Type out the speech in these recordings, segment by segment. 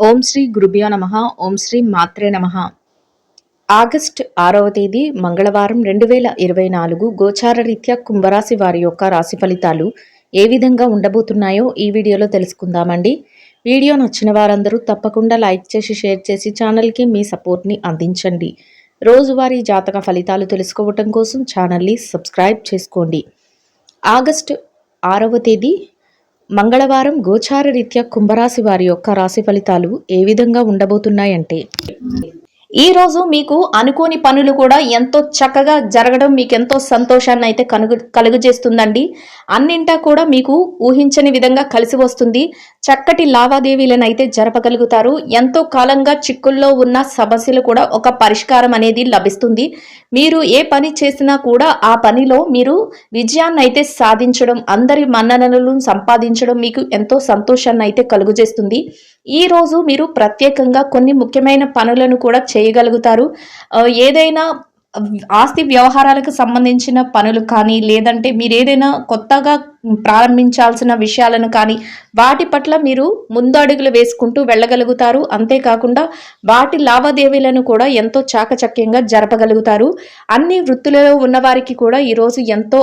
ఓం శ్రీ గురుభ్యో నమః. ఓం శ్రీ మాత్రే నమః. ఆగస్టు 6వ తేదీ మంగళవారం 2024 గోచార రీత్యా కుంభరాశి వారి యొక్క రాశి ఫలితాలు ఏ విధంగా ఉండబోతున్నాయో ఈ వీడియోలో తెలుసుకుందామండి. వీడియో నచ్చిన వారందరూ తప్పకుండా లైక్ చేసి షేర్ చేసి ఛానల్కి మీ సపోర్ట్ని అందించండి. రోజువారీ జాతక ఫలితాలు తెలుసుకోవటం కోసం ఛానల్ని సబ్స్క్రైబ్ చేసుకోండి. ఆగస్టు 6వ తేదీ మంగళవారం గోచార రీత్యా కుంభరాశి వారి యొక్క రాశి ఫలితాలు ఏ విధంగా ఉండబోతున్నాయంటే, ఈ రోజు మీకు అనుకోని పనులు కూడా ఎంతో చక్కగా జరగడం మీకు ఎంతో సంతోషాన్ని అయితే కలుగజేస్తుందండి. అన్నింటా కూడా మీకు ఊహించని విధంగా కలిసి వస్తుంది. చక్కటి లావాదేవీలను అయితే జరపగలుగుతారు. ఎంతో కాలంగా చిక్కుల్లో ఉన్న సమస్యలు కూడా ఒక పరిష్కారం అనేది లభిస్తుంది. మీరు ఏ పని చేసినా కూడా ఆ పనిలో మీరు విజయాన్ని అయితే సాధించడం, అందరి మన్ననలను సంపాదించడం మీకు ఎంతో సంతోషాన్ని అయితే కలుగజేస్తుంది. ఈ రోజు మీరు ప్రత్యేకంగా కొన్ని ముఖ్యమైన పనులను కూడా చేయగలుగుతారు. ఏదైనా ఆస్తి వ్యవహారాలకు సంబంధించిన పనులు కానీ, లేదంటే మీరు ఏదైనా కొత్తగా ప్రారంభించాల్సిన విషయాలను కానీ వాటి పట్ల మీరు ముందు అడుగులు వేసుకుంటూ వెళ్ళగలుగుతారు. అంతేకాకుండా వాటి లావాదేవీలను కూడా ఎంతో చాకచక్యంగా జరపగలుగుతారు. అన్ని వృత్తులలో ఉన్నవారికి కూడా ఈరోజు ఎంతో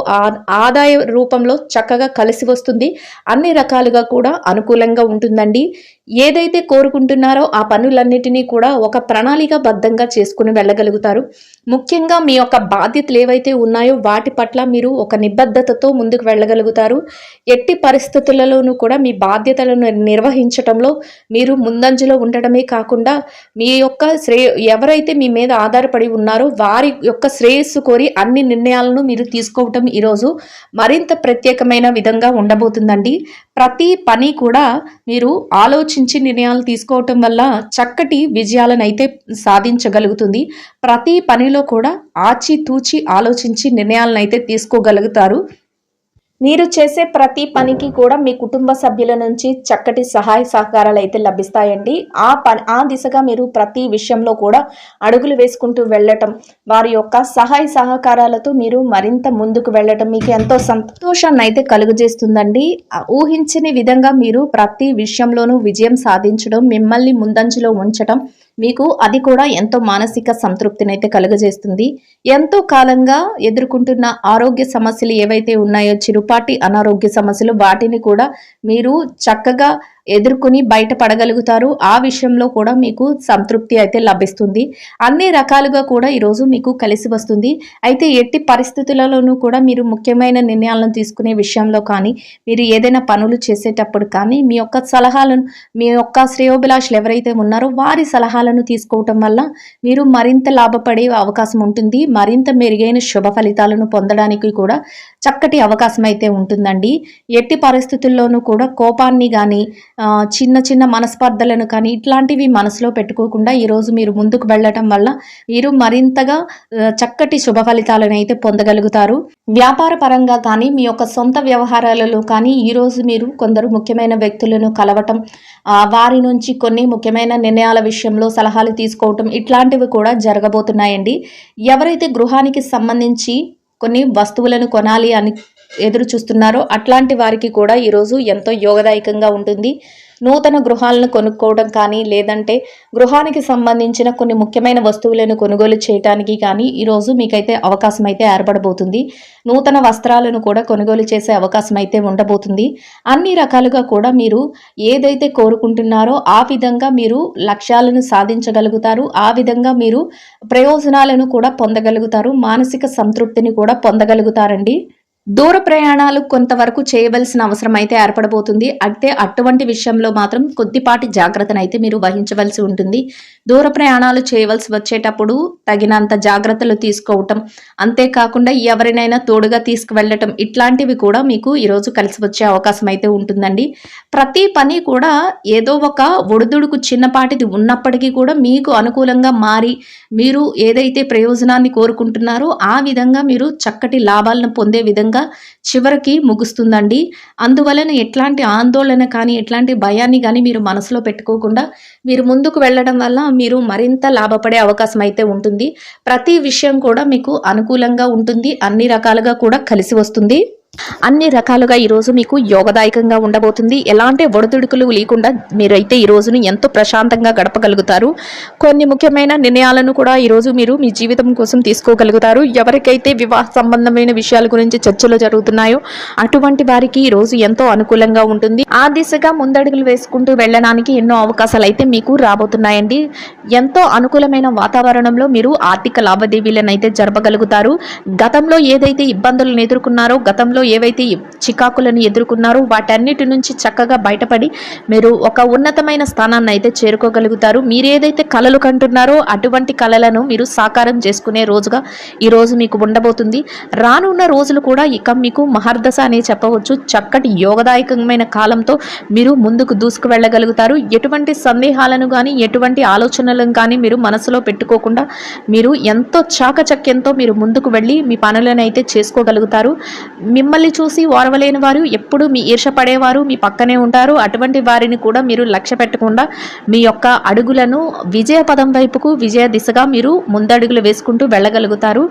ఆదాయ రూపంలో చక్కగా కలిసి వస్తుంది. అన్ని రకాలుగా కూడా అనుకూలంగా ఉంటుందండి. ఏదైతే కోరుకుంటున్నారో ఆ పనులన్నిటినీ కూడా ఒక ప్రణాళికాబద్ధంగా చేసుకుని వెళ్ళగలుగుతారు. ముఖ్యంగా మీ యొక్క బాధ్యతలు ఏవైతే ఉన్నాయో వాటి పట్ల మీరు ఒక నిబద్ధతతో ముందుకు వెళ్ళగలుగుతారు. ఎట్టి పరిస్థితులలోనూ కూడా మీ బాధ్యతలను నిర్వహించటంలో మీరు ముందంజలో ఉండటమే కాకుండా మీ యొక్క ఎవరైతే మీ మీద ఆధారపడి ఉన్నారో వారి యొక్క శ్రేయస్సు కోరి అన్ని నిర్ణయాలను మీరు తీసుకోవటం ఈరోజు మరింత ప్రత్యేకమైన విధంగా ఉండబోతుందండి. ప్రతి పని కూడా మీరు ఆలోచించి నిర్ణయాలు తీసుకోవటం వల్ల చక్కటి విజయాలను అయితే సాధించగలుగుతుంది. ప్రతి పనిలో కూడా ఆచితూచి ఆలోచించి నిర్ణయాలను అయితే తీసుకోగలుగుతారు. మీరు చేసే ప్రతి పనికి కూడా మీ కుటుంబ సభ్యుల నుంచి చక్కటి సహాయ సహకారాలు అయితే లభిస్తాయండి. ఆ దిశగా మీరు ప్రతి విషయంలో కూడా అడుగులు వేసుకుంటూ వెళ్ళటం, వారి యొక్క సహాయ సహకారాలతో మీరు మరింత ముందుకు వెళ్ళటం మీకు ఎంతో సంతోషాన్ని అయితే కలుగజేస్తుందండి. ఊహించని విధంగా మీరు ప్రతి విషయంలోనూ విజయం సాధించడం, మిమ్మల్ని ముందంజలో ఉంచడం మీకు అది కూడా ఎంతో మానసిక సంతృప్తిని అయితే కలుగజేస్తుంది. ఎంతో కాలంగా ఎదుర్కొంటున్న ఆరోగ్య సమస్యలు ఏవైతే ఉన్నాయో, చిరుపాటి అనారోగ్య సమస్యలు, వాటిని కూడా మీరు చక్కగా ఎదుర్కొని బయటపడగలుగుతారు. ఆ విషయంలో కూడా మీకు సంతృప్తి అయితే లభిస్తుంది. అన్ని రకాలుగా కూడా ఈరోజు మీకు కలిసి వస్తుంది. అయితే ఎట్టి పరిస్థితులలోనూ కూడా మీరు ముఖ్యమైన నిర్ణయాలను తీసుకునే విషయంలో కానీ, మీరు ఏదైనా పనులు చేసేటప్పుడు కానీ మీ యొక్క సలహాలను, మీ యొక్క శ్రేయోభిలాషులు ఎవరైతే ఉన్నారో వారి సలహాలను తీసుకోవటం వల్ల మీరు మరింత లాభపడే అవకాశం ఉంటుంది. మరింత మెరుగైన శుభ ఫలితాలను పొందడానికి కూడా చక్కటి అవకాశం అయితే ఉంటుందండి. ఎట్టి పరిస్థితుల్లోనూ కూడా కోపాన్ని కానీ, చిన్న చిన్న మనస్పర్ధలను కానీ ఇట్లాంటివి మనసులో పెట్టుకోకుండా ఈరోజు మీరు ముందుకు వెళ్ళటం వల్ల మీరు మరింతగా చక్కటి శుభ ఫలితాలను అయితే పొందగలుగుతారు. వ్యాపార పరంగా కానీ, మీ యొక్క సొంత వ్యవహారాలలో కానీ ఈరోజు మీరు కొందరు ముఖ్యమైన వ్యక్తులను కలవటం, వారి నుంచి కొన్ని ముఖ్యమైన నిర్ణయాల విషయంలో సలహాలు తీసుకోవటం ఇట్లాంటివి కూడా జరగబోతున్నాయండి. ఎవరైతే గృహానికి సంబంధించి కొన్ని వస్తువులను కొనాలి అని ఎదురు చూస్తున్నారో అట్లాంటి వారికి కూడా ఈరోజు ఎంతో యోగదాయకంగా ఉంటుంది. నూతన గృహాలను కొనుక్కోవడం కానీ, లేదంటే గృహానికి సంబంధించిన కొన్ని ముఖ్యమైన వస్తువులను కొనుగోలు చేయడానికి కానీ ఈరోజు మీకైతే అవకాశం అయితే ఏర్పడబోతుంది. నూతన వస్త్రాలను కూడా కొనుగోలు చేసే అవకాశం అయితే ఉండబోతుంది. అన్ని రకాలుగా కూడా మీరు ఏదైతే కోరుకుంటున్నారో ఆ విధంగా మీరు లక్ష్యాలను సాధించగలుగుతారు. ఆ విధంగా మీరు ప్రయోజనాలను కూడా పొందగలుగుతారు. మానసిక సంతృప్తిని కూడా పొందగలుగుతారండి. దూర ప్రయాణాలు కొంతవరకు చేయవలసిన అవసరం అయితే ఏర్పడబోతుంది. అయితే అటువంటి విషయంలో మాత్రం కొద్దిపాటి జాగ్రత్తను అయితే మీరు వహించవలసి ఉంటుంది. దూర ప్రయాణాలు చేయవలసి వచ్చేటప్పుడు తగినంత జాగ్రత్తలు తీసుకోవటం, అంతేకాకుండా ఎవరినైనా తోడుగా తీసుకువెళ్ళటం ఇట్లాంటివి కూడా మీకు ఈరోజు కలిసి వచ్చే అవకాశం అయితే ఉంటుందండి. ప్రతి పని కూడా ఏదో ఒక ఒడిదుడుకు చిన్నపాటిది ఉన్నప్పటికీ కూడా మీకు అనుకూలంగా మారి మీరు ఏదైతే ప్రయోజనాన్ని కోరుకుంటున్నారో ఆ విధంగా మీరు చక్కటి లాభాలను పొందే విధంగా చివరికి ముగుస్తుందండి. అందువలన ఎట్లాంటి ఆందోళన కానీ, ఎట్లాంటి భయాన్ని కానీ మీరు మనసులో పెట్టుకోకుండా మీరు ముందుకు వెళ్ళడం వల్ల మీరు మరింత లాభపడే అవకాశం అయితే ఉంటుంది. ప్రతి విషయం కూడా మీకు అనుకూలంగా ఉంటుంది. అన్ని రకాలుగా కూడా కలిసి వస్తుంది. అన్ని రకాలుగా ఈరోజు మీకు యోగదాయకంగా ఉండబోతుంది. ఎలాంటి ఒడిదుడుకులు లేకుండా మీరైతే ఈ రోజును ఎంతో ప్రశాంతంగా గడపగలుగుతారు. కొన్ని ముఖ్యమైన నిర్ణయాలను కూడా ఈరోజు మీరు మీ జీవితం కోసం తీసుకోగలుగుతారు. ఎవరికైతే వివాహ సంబంధమైన విషయాల గురించి చర్చలు జరుగుతున్నాయో అటువంటి వారికి ఈ రోజు ఎంతో అనుకూలంగా ఉంటుంది. ఆ దిశగా ముందడుగులు వేసుకుంటూ వెళ్ళడానికి ఎన్నో అవకాశాలు అయితే మీకు రాబోతున్నాయండి. ఎంతో అనుకూలమైన వాతావరణంలో మీరు ఆర్థిక లావాదేవీలను అయితే జరపగలుగుతారు. గతంలో ఏదైతే ఇబ్బందులను ఎదుర్కొన్నారో, గతంలో ఏవైతే చికాకులను ఎదుర్కొన్నారో వాటన్నిటి నుంచి చక్కగా బయటపడి మీరు ఒక ఉన్నతమైన స్థానాన్ని అయితే చేరుకోగలుగుతారు. మీరు ఏదైతే కలలు కంటున్నారో అటువంటి కలలను మీరు సాకారం చేసుకునే రోజుగా ఈ రోజు మీకు ఉండబోతుంది. రానున్న రోజులు కూడా ఇక మీకు మహర్దశ అనే చెప్పవచ్చు. చక్కటి యోగదాయకమైన కాలంతో మీరు ముందుకు దూసుకు వెళ్ళగలుగుతారు. ఎటువంటి సందేహాలను కానీ ఎటువంటి ఆలోచనలను కానీ మీరు మనసులో పెట్టుకోకుండా మీరు ఎంతో చాకచక్యంతో మీరు ముందుకు వెళ్ళి మీ పనులను అయితే చేసుకోగలుగుతారు. మిమ్మల్ని చూసి ఓర్వలేని వారు, ఎప్పుడు మీ ఈర్ష పడేవారు మీ పక్కనే ఉంటారు. అటువంటి వారిని కూడా మీరు లక్ష్య పెట్టకుండా మీ యొక్క అడుగులను విజయ పదం వైపుకు, విజయ దిశగా మీరు ముందడుగులు వేసుకుంటూ వెళ్ళగలుగుతారు.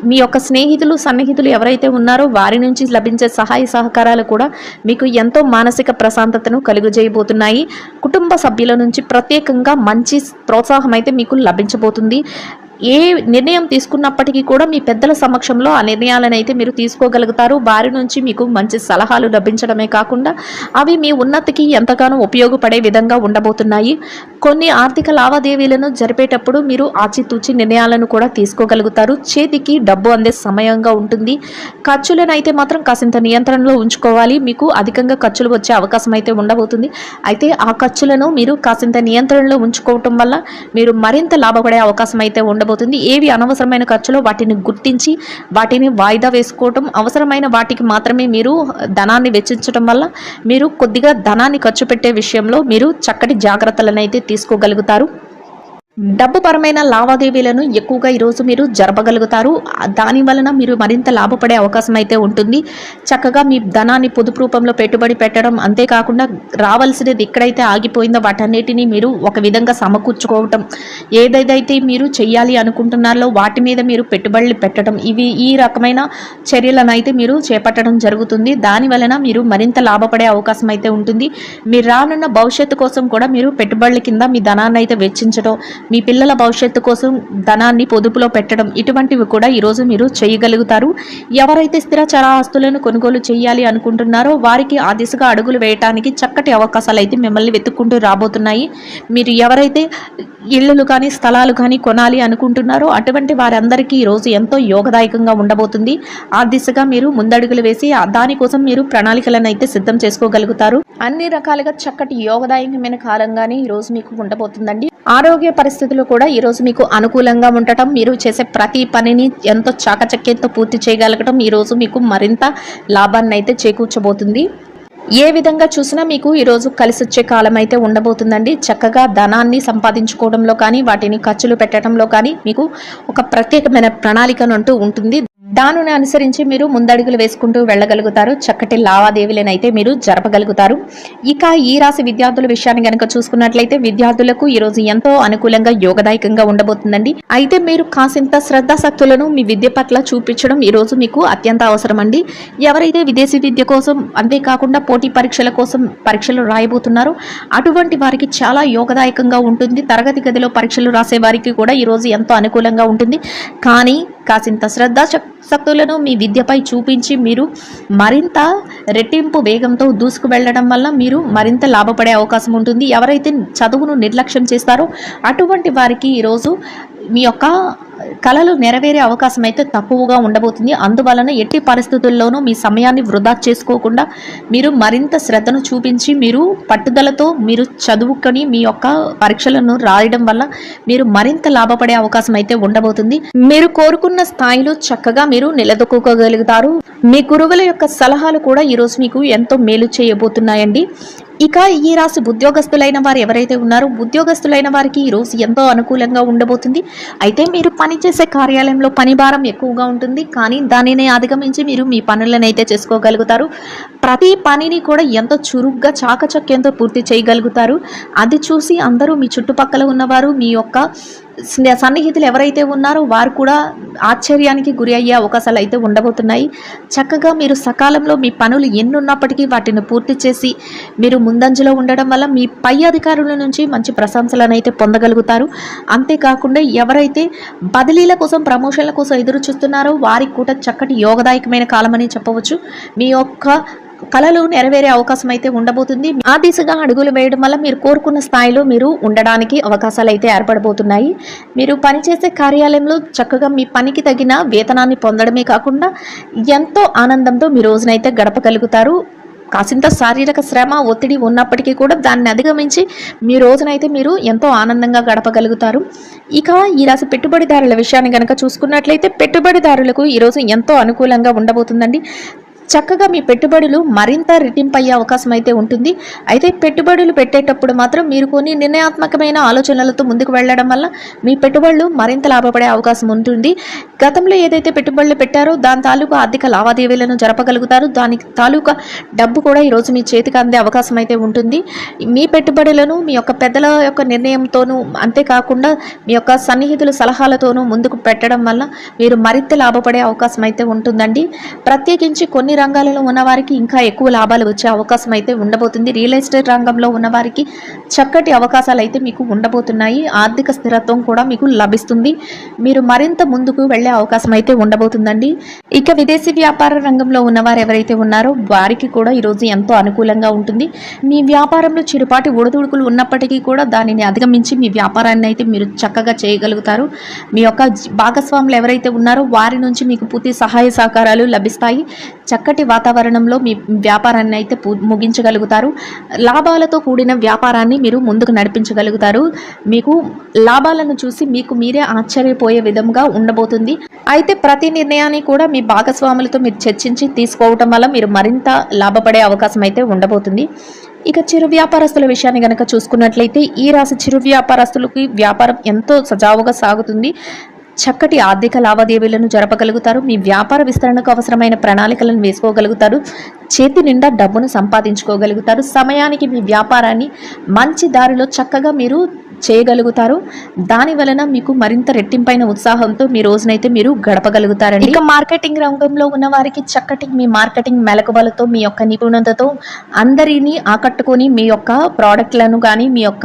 మీ యొక్క స్నేహితులు, సన్నిహితులు ఎవరైతే ఉన్నారో వారి నుంచి లభించే సహాయ సహకారాలు కూడా మీకు ఎంతో మానసిక ప్రశాంతతను కలుగజేయబోతున్నాయి. కుటుంబ సభ్యుల నుంచి ప్రత్యేకంగా మంచి ప్రోత్సాహం అయితే మీకు లభించబోతుంది. ఏ నిర్ణయం తీసుకున్నప్పటికీ కూడా మీ పెద్దల సమక్షంలో ఆ నిర్ణయాలను అయితే మీరు తీసుకోగలుగుతారు. వారి నుంచి మీకు మంచి సలహాలు లభించడమే కాకుండా అవి మీ ఉన్నతికి ఎంతగానో ఉపయోగపడే విధంగా ఉండబోతున్నాయి. కొన్ని ఆర్థిక లావాదేవీలను జరిపేటప్పుడు మీరు ఆచితూచి నిర్ణయాలను కూడా తీసుకోగలుగుతారు. చేతికి డబ్బు అందే సమయంగా ఉంటుంది. ఖర్చులను అయితే మాత్రం కాసింత నియంత్రణలో ఉంచుకోవాలి. మీకు అధికంగా ఖర్చులు వచ్చే అవకాశం అయితే ఉండబోతుంది. అయితే ఆ ఖర్చులను మీరు కాసింత నియంత్రణలో ఉంచుకోవటం వల్ల మీరు మరింత లాభపడే అవకాశం అయితే ఉండబోతుంది. ఏవి అనవసరమైన ఖర్చులో వాటిని గుర్తించి వాటిని వాయిదా వేసుకోవటం, అవసరమైన వాటికి మాత్రమే మీరు ధనాన్ని వెచ్చించడం వల్ల మీరు కొద్దిగా ధనాన్ని ఖర్చు పెట్టే విషయంలో మీరు చక్కటి జాగ్రత్తలను అయితే తీసుకోగలుగుతారు. డబ్బు పరమైన లావాదేవీలను ఎక్కువగా ఈరోజు మీరు జరపగలుగుతారు. దాని వలన మీరు మరింత లాభపడే అవకాశం అయితే ఉంటుంది. చక్కగా మీ ధనాన్ని పొదుపు రూపంలో పెట్టుబడి పెట్టడం, అంతేకాకుండా రావాల్సినది ఎక్కడైతే ఆగిపోయిందో వాటన్నిటినీ మీరు ఒక విధంగా సమకూర్చుకోవటం, ఏదైతే మీరు చెయ్యాలి అనుకుంటున్నారో వాటి మీద మీరు పెట్టుబడులు పెట్టడం, ఈ రకమైన చర్యలను అయితే మీరు చేపట్టడం జరుగుతుంది. దాని వలన మీరు మరింత లాభపడే అవకాశం అయితే ఉంటుంది. మీరు రానున్న భవిష్యత్తు కోసం కూడా మీరు పెట్టుబడుల కింద మీ ధనాన్ని అయితే వెచ్చించడం, మీ పిల్లల భవిష్యత్తు కోసం ధనాన్ని పొదుపులో పెట్టడం, ఇటువంటివి కూడా ఈరోజు మీరు చేయగలుగుతారు. ఎవరైతే స్థిరచర ఆస్తులను కొనుగోలు చేయాలి అనుకుంటున్నారో వారికి ఆ దిశగా అడుగులు వేయడానికి చక్కటి అవకాశాలు అయితే మిమ్మల్ని వెతుక్కుంటూ రాబోతున్నాయి. మీరు ఎవరైతే ఇళ్ళు కానీ స్థలాలు కానీ కొనాలి అనుకుంటున్నారో అటువంటి వారందరికీ ఈరోజు ఎంతో యోగదాయకంగా ఉండబోతుంది. ఆ దిశగా మీరు ముందడుగులు వేసి దానికోసం మీరు ప్రణాళికలను అయితే సిద్ధం చేసుకోగలుగుతారు. అన్ని రకాలుగా చక్కటి యోగదాయకమైన కాలంగానే ఈరోజు మీకు ఉండబోతుందండి. ఆరోగ్య పరిస్థితులు కూడా ఈరోజు మీకు అనుకూలంగా ఉండటం, మీరు చేసే ప్రతి పనిని ఎంతో చాకచక్యంతో పూర్తి చేయగలగటం ఈరోజు మీకు మరింత లాభాన్ని అయితే చేకూర్చబోతుంది. ఏ విధంగా చూసినా మీకు ఈరోజు కలిసి వచ్చే కాలం అయితే ఉండబోతుందండి. చక్కగా ధనాన్ని సంపాదించుకోవడంలో కానీ వాటిని ఖర్చులు పెట్టడంలో కానీ మీకు ఒక ప్రత్యేకమైన ప్రణాళికను అంటూ ఉంటుంది. దానిని అనుసరించి మీరు ముందడుగులు వేసుకుంటూ వెళ్ళగలుగుతారు. చక్కటి లావాదేవీలను అయితే మీరు జరపగలుగుతారు. ఇక ఈ రాశి విద్యార్థుల విషయాన్ని కనుక చూసుకున్నట్లయితే విద్యార్థులకు ఈరోజు ఎంతో అనుకూలంగా యోగదాయకంగా ఉండబోతుందండి. అయితే మీరు కాసింత శ్రద్ధాశక్తులను మీ విద్య పట్ల చూపించడం ఈరోజు మీకు అత్యంత అవసరం అండి. ఎవరైతే విదేశీ విద్య కోసం, అంతేకాకుండా పోటీ పరీక్షల కోసం పరీక్షలు రాయబోతున్నారో అటువంటి వారికి చాలా యోగదాయకంగా ఉంటుంది. తరగతి గదిలో పరీక్షలు రాసే వారికి కూడా ఈరోజు ఎంతో అనుకూలంగా ఉంటుంది. కానీ కాసింత శ్రద్ధాశక్తులను మీ విద్యపై చూపించి మీరు మరింత రెట్టింపు వేగంతో దూసుకు వెళ్ళడం వల్ల మీరు మరింత లాభపడే అవకాశం ఉంటుంది. ఎవరైతే చదువును నిర్లక్ష్యం చేస్తారో అటువంటి వారికి ఈరోజు మీ యొక్క కళలు నెరవేరే అవకాశం అయితే తక్కువగా ఉండబోతుంది. అందువలన ఎట్టి పరిస్థితుల్లోనూ మీ సమయాన్ని వృధా చేసుకోకుండా మీరు మరింత శ్రద్ధను చూపించి మీరు పట్టుదలతో మీరు చదువుకొని మీ యొక్క పరీక్షలను రాయడం వల్ల మీరు మరింత లాభపడే అవకాశం అయితే ఉండబోతుంది. మీరు కోరుకున్న స్థాయిలో చక్కగా మీరు నిలదొక్కుకోగలుగుతారు. మీ గురువుల యొక్క సలహాలు కూడా ఈరోజు మీకు ఎంతో మేలు చేయబోతున్నాయండి. ఇక ఈ రాశి ఉద్యోగస్తులైన వారు ఎవరైతే ఉన్నారో ఉద్యోగస్తులైన వారికి ఈరోజు ఎంతో అనుకూలంగా ఉండబోతుంది. అయితే మీరు పనిచేసే కార్యాలయంలో పని భారం ఎక్కువగా ఉంటుంది. కానీ దానిని అధిగమించి మీరు మీ పనులను అయితే చేసుకోగలుగుతారు. ప్రతి పనిని కూడా ఎంతో చురుగ్గా చాకచక్యంతో పూర్తి చేయగలుగుతారు. అది చూసి అందరూ మీ చుట్టుపక్కల ఉన్నవారు మీ యొక్క సన్నిహితులు ఎవరైతే ఉన్నారో వారు కూడా ఆశ్చర్యానికి గురి అయ్యే అవకాశాలు అయితే ఉండబోతున్నాయి. చక్కగా మీరు సకాలంలో మీ పనులు ఎన్నున్నప్పటికీ వాటిని పూర్తి చేసి మీరు ముందంజలో ఉండడం వల్ల మీ పై అధికారుల నుంచి మంచి ప్రశంసలను అయితే పొందగలుగుతారు. అంతేకాకుండా ఎవరైతే బదిలీల కోసం, ప్రమోషన్ల కోసం ఎదురు చూస్తున్నారో వారికి కూడా చక్కటి యోగదాయకమైన కాలమని చెప్పవచ్చు. మీ యొక్క కళలు నెరవేరే అవకాశం అయితే ఉండబోతుంది. ఆ దిశగా అడుగులు వేయడం వల్ల మీరు కోరుకున్న స్థాయిలో మీరు ఉండడానికి అవకాశాలు అయితే ఏర్పడబోతున్నాయి. మీరు పనిచేసే కార్యాలయంలో చక్కగా మీ పనికి తగిన వేతనాన్ని పొందడమే కాకుండా ఎంతో ఆనందంతో మీ రోజునైతే గడపగలుగుతారు. కాసింత శారీరక శ్రమ, ఒత్తిడి ఉన్నప్పటికీ కూడా దాన్ని అధిగమించి మీ రోజునైతే మీరు ఎంతో ఆనందంగా గడపగలుగుతారు. ఇక ఈ రాశి పెట్టుబడిదారుల విషయాన్ని కనుక చూసుకున్నట్లయితే పెట్టుబడిదారులకు ఈరోజు ఎంతో అనుకూలంగా ఉండబోతుందండి. చక్కగా మీ పెట్టుబడులు మరింత రెట్టింపు అయ్యే అవకాశం అయితే ఉంటుంది. అయితే పెట్టుబడులు పెట్టేటప్పుడు మాత్రం మీరు కొన్ని నిర్ణయాత్మకమైన ఆలోచనలతో ముందుకు వెళ్ళడం వల్ల మీ పెట్టుబడులు మరింత లాభపడే అవకాశం ఉంటుంది. గతంలో ఏదైతే పెట్టుబడులు పెట్టారో దాని తాలూకా ఆర్థిక లావాదేవీలను జరపగలుగుతారు. దానికి తాలూకా డబ్బు కూడా ఈరోజు మీ చేతికి అందే అవకాశం అయితే ఉంటుంది. మీ పెట్టుబడులను మీ యొక్క పెద్దల యొక్క నిర్ణయంతోనూ, అంతేకాకుండా మీ యొక్క సన్నిహితుల సలహాలతోనూ ముందుకు పెట్టడం వల్ల మీరు మరింత లాభపడే అవకాశం అయితే ఉంటుందండి. ప్రత్యేకించి కొన్ని రంగాలలో ఉన్నవారికి ఇంకా ఎక్కువ లాభాలు వచ్చే అవకాశం అయితే ఉండబోతుంది. రియల్ ఎస్టేట్ రంగంలో ఉన్నవారికి చక్కటి అవకాశాలు అయితే మీకు ఉండబోతున్నాయి. ఆర్థిక స్థిరత్వం కూడా మీకు లభిస్తుంది. మీరు మరింత ముందుకు వెళ్ళే అవకాశం అయితే ఉండబోతుందండి. ఇక విదేశీ వ్యాపార రంగంలో ఉన్నవారు ఎవరైతే ఉన్నారో వారికి కూడా ఈరోజు ఎంతో అనుకూలంగా ఉంటుంది. మీ వ్యాపారంలో చిరుపాటి ఒడిదుడుకులు ఉన్నప్పటికీ కూడా దానిని అధిగమించి మీ వ్యాపారాన్ని అయితే మీరు చక్కగా చేయగలుగుతారు. మీ యొక్క భాగస్వాములు ఎవరైతే ఉన్నారో వారి నుంచి మీకు పూర్తి సహాయ సహకారాలు లభిస్తాయి. చక్కటి వాతావరణంలో మీ వ్యాపారాన్ని అయితే ముగించగలుగుతారు. లాభాలతో కూడిన వ్యాపారాన్ని మీరు ముందుకు నడిపించగలుగుతారు. మీకు లాభాలను చూసి మీకు మీరే ఆశ్చర్యపోయే విధంగా ఉండబోతుంది. అయితే ప్రతి నిర్ణయాన్ని కూడా మీ భాగస్వాములతో మీరు చర్చించి తీసుకోవటం వల్ల మీరు మరింత లాభపడే అవకాశం అయితే ఉండబోతుంది. ఇక చిరు వ్యాపారస్తుల విషయాన్ని కనుక చూసుకున్నట్లయితే ఈ రాశి చిరు వ్యాపారస్తులకి వ్యాపారం ఎంతో సజావుగా సాగుతుంది. చక్కటి ఆర్థిక లావాదేవీలను జరపగలుగుతారు. మీ వ్యాపార విస్తరణకు అవసరమైన ప్రణాళికలను వేసుకోగలుగుతారు. చేతి నిండా డబ్బును సంపాదించుకోగలుగుతారు. సమయానికి మీ వ్యాపారాన్ని మంచి దారిలో చక్కగా మీరు చేయగలుగుతారు. దాని వలన మీకు మరింత రెట్టింపైన ఉత్సాహంతో మీ రోజునైతే మీరు గడపగలుగుతారండి. ఇక మార్కెటింగ్ రంగంలో ఉన్న వారికి చక్కటి మీ మార్కెటింగ్ మెలకువలతో, మీ యొక్క నిపుణతతో అందరినీ ఆకట్టుకొని మీ యొక్క ప్రోడక్ట్లను కానీ, మీ యొక్క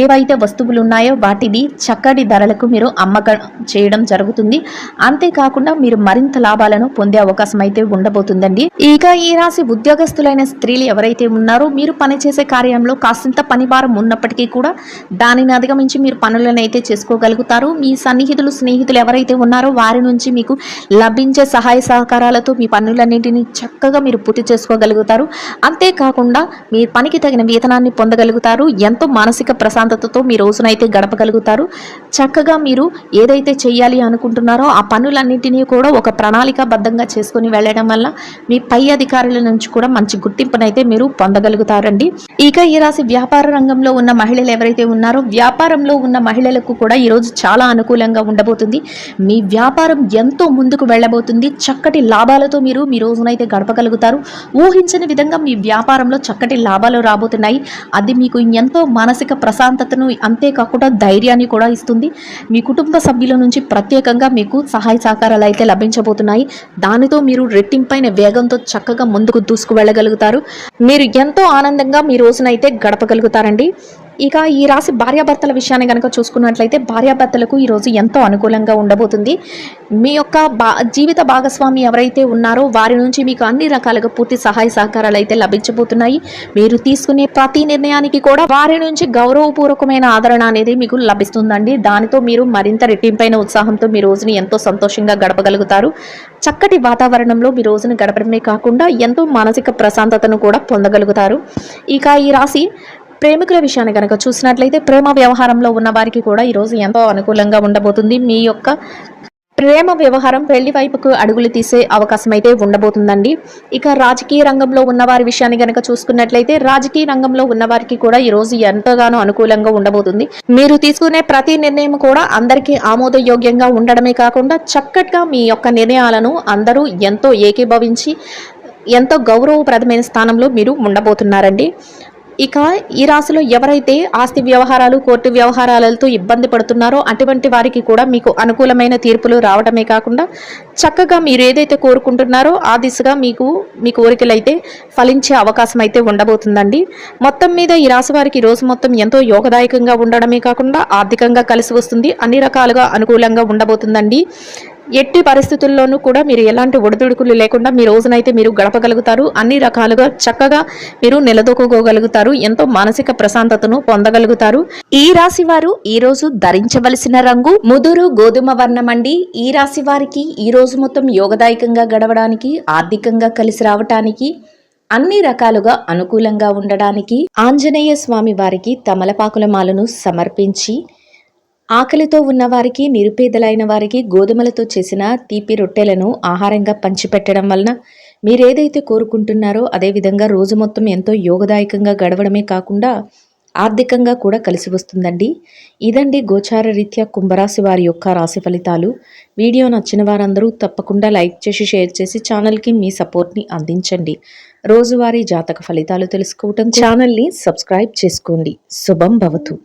ఏవైతే వస్తువులు ఉన్నాయో వాటిని చక్కటి ధరలకు మీరు అమ్మకం చేయడం జరుగుతుంది. అంతేకాకుండా మీరు మరింత లాభాలను పొందే అవకాశం అయితే ఉండబోతుందండి. ఇక ఈ రాశి ఉద్యోగస్తులైన స్త్రీలు ఎవరైతే ఉన్నారో మీరు పనిచేసే కార్యంలో కాసింత పనిభారం ఉన్నప్పటికీ కూడా దానిని అధిగమించి మీరు పనులను అయితే చేసుకోగలుగుతారు. మీ సన్నిహితులు, స్నేహితులు ఎవరైతే ఉన్నారో వారి నుంచి మీకు లభించే సహాయ సహకారాలతో మీ పనులన్నింటినీ చక్కగా మీరు పూర్తి చేసుకోగలుగుతారు. అంతేకాకుండా మీ పనికి తగిన వేతనాన్ని పొందగలుగుతారు. ఎంతో మానసిక ప్రశాంతతతో మీ రోజునైతే గడపగలుగుతారు. చక్కగా మీరు ఏదైతే చేయాలి అనుకుంటున్నారో ఆ పనులన్నింటినీ కూడా ఒక ప్రణాళికాబద్ధంగా చేసుకుని వెళ్ళడం వల్ల మీ పై అధికారుల నుంచి కూడా మంచి గుర్తింపునైతే మీరు పొందగలుగుతారండి. ఇక ఈ రాశి వ్యాపార రంగంలో ఉన్న మహిళలు ఎవరైతే ఉన్నారో వ్యాపారంలో ఉన్న మహిళలకు కూడా ఈరోజు చాలా అనుకూలంగా ఉండబోతుంది. మీ వ్యాపారం ఎంతో ముందుకు వెళ్ళబోతుంది. చక్కటి లాభాలతో మీరు మీ రోజునైతే గడపగలుగుతారు. ఊహించని విధంగా మీ వ్యాపారంలో చక్కటి లాభాలు రాబోతున్నాయి. అది మీకు ఎంతో మానసిక ప్రశాంతతను, అంతేకాకుండా ధైర్యాన్ని కూడా ఇస్తుంది. మీ కుటుంబ సభ్యుల నుంచి ప్రత్యేకంగా మీకు సహాయ సహకారాలు అయితే లభించబోతున్నాయి. దానితో మీరు రెట్టింపైన వేగంతో చక్కగా ముందుకు దూసుకు వెళ్ళగలుగుతారు. మీరు ఎంతో ఆనందంగా మీ రోజునైతే గడపగలుగుతారండి. ఇక ఈ రాశి భార్యాభర్తల విషయాన్ని కనుక చూసుకున్నట్లయితే భార్యాభర్తలకు ఈరోజు ఎంతో అనుకూలంగా ఉండబోతుంది. మీ యొక్క జీవిత భాగస్వామి ఎవరైతే ఉన్నారో వారి నుంచి మీకు అన్ని రకాలుగా పూర్తి సహాయ సహకారాలు అయితే లభించబోతున్నాయి. మీరు తీసుకునే ప్రతి నిర్ణయానికి కూడా వారి నుంచి గౌరవపూర్వకమైన ఆదరణ అనేది మీకు లభిస్తుందండి. దానితో మీరు మరింత రెట్టింపైన ఉత్సాహంతో మీ రోజుని ఎంతో సంతోషంగా గడపగలుగుతారు. చక్కటి వాతావరణంలో మీ రోజును గడపడమే కాకుండా ఎంతో మానసిక ప్రశాంతతను కూడా పొందగలుగుతారు. ఇక ఈ రాశి ప్రేమికుల విషయాన్ని కనుక చూసినట్లయితే ప్రేమ వ్యవహారంలో ఉన్న వారికి కూడా ఈరోజు ఎంతో అనుకూలంగా ఉండబోతుంది. మీ యొక్క ప్రేమ వ్యవహారం పెళ్లి వైపుకు అడుగులు తీసే అవకాశం అయితే ఉండబోతుందండి. ఇక రాజకీయ రంగంలో ఉన్న వారి విషయాన్ని కనుక చూసుకున్నట్లయితే రాజకీయ రంగంలో ఉన్న వారికి కూడా ఈరోజు ఎంతగానో అనుకూలంగా ఉండబోతుంది. మీరు తీసుకునే ప్రతి నిర్ణయం కూడా అందరికీ ఆమోదయోగ్యంగా ఉండడమే కాకుండా చక్కగా మీ యొక్క నిర్ణయాలను అందరూ ఎంతో ఏకీభవించి ఎంతో గౌరవప్రదమైన స్థానంలో మీరు ఉండబోతున్నారండి. ఇక ఈ రాశిలో ఎవరైతే ఆస్తి వ్యవహారాలు కోర్టు వ్యవహారాలతో ఇబ్బంది పడుతున్నారో అటువంటి వారికి కూడా మీకు అనుకూలమైన తీర్పులు రావడమే కాకుండా చక్కగా మీరు ఏదైతే కోరుకుంటున్నారో ఆ దిశగా మీ కోరికలు అయితే ఫలించే అవకాశం అయితే ఉండబోతుందండి. మొత్తం మీద ఈ రాశి వారికి రోజు మొత్తం ఎంతో యోగదాయకంగా ఉండడమే కాకుండా ఆర్థికంగా కలిసి వస్తుంది, అన్ని రకాలుగా అనుకూలంగా ఉండబోతుందండి. ఎట్టి పరిస్థితుల్లోనూ కూడా మీరు ఎలాంటి ఒడిదుడుకులు లేకుండా మీ రోజునైతే మీరు గడపగలుగుతారు. అన్ని రకాలుగా చక్కగా మీరు నిలదొక్కుకోగలుగుతారు. ఎంతో మానసిక ప్రశాంతతను పొందగలుగుతారు. ఈ రాశి వారు ఈ రోజు ధరించవలసిన రంగు ముదురు గోధుమ వర్ణం అండి. ఈ రాశి వారికి ఈ రోజు మొత్తం యోగదాయకంగా గడవడానికి, ఆర్థికంగా కలిసి రావటానికి, అన్ని రకాలుగా అనుకూలంగా ఉండడానికి ఆంజనేయ స్వామి వారికి తమలపాకుల మాలను సమర్పించి, ఆకలితో ఉన్నవారికి, నిరుపేదలైన వారికి గోధుమలతో చేసిన తీపి రొట్టెలను ఆహారంగా పంచిపెట్టడం వలన మీరేదైతే కోరుకుంటున్నారో అదేవిధంగా రోజు మొత్తం ఎంతో యోగదాయకంగా గడవడమే కాకుండా ఆర్థికంగా కూడా కలిసి వస్తుందండి. ఇదండి గోచార రీత్యా కుంభరాశి వారి యొక్క రాశి ఫలితాలు. వీడియో నచ్చిన వారందరూ తప్పకుండా లైక్ చేసి షేర్ చేసి ఛానల్కి మీ సపోర్ట్ని అందించండి. రోజువారీ జాతక ఫలితాలు తెలుసుకోవటం ఛానల్ని సబ్స్క్రైబ్ చేసుకోండి. శుభం భవతు.